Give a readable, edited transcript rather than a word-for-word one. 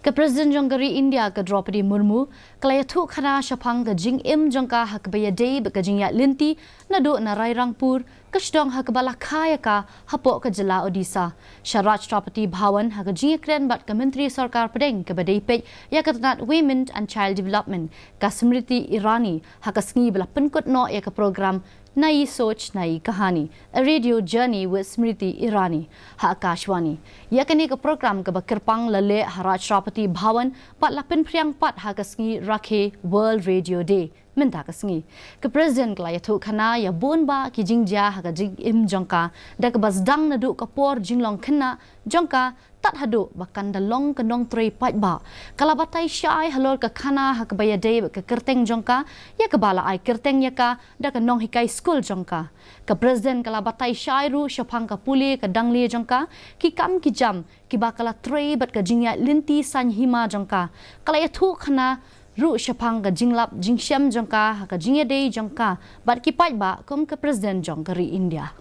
Ke Presiden Jong India ke Draupadi Murmu, ke Ïathuh Khana Shaphang ke Jingim Jong ka hak bayadei ke Jingïaid Lynti nado na rai rangpur ke sedang hak balakaya ka hapok ke jela Odisha. Syarat Draupadi Bhawan hak Jingïakren bat ke Menteri Sarkar Pedeng ke badai pej ya ke tenat Women and Child Development ke Smriti Irani hak sengi belah penkut no ya ke program Nai Soch Nai Kahani, a radio journey with Smriti Irani, hak KHASI. Ya kini ke program ke Bakirpang lale Haraj Draupadi Bhawan pat lapin priang pat hak sengi rakhe World Radio Day. Minta kesengi. Ke Presiden ke Ïathuh Khana ya bon ba ki Jingja hak Jingim Jongka dak basdang nadu kapor jinglong Khana Jongka tat hadu bahkan dalong kenong trei pat ba. Kala batai syai halor ke Khana hak bayadei ke kerteng Jongka ya ke bala ai kerteng ya ka dak kenong hikai school Jongka. Ke Presiden kala batai syai ru Shaphang ke puli ke dangli Jongka ki kam ki jam ki bakala trei bat ke Jingïaid Lynti san hima Jongka. Kala Ïathuh Khana Ru Shaphang ke jinglap Jingsim Jongka hak Jingïaid Jongka bat kipai ba kum ke Presiden Jong India.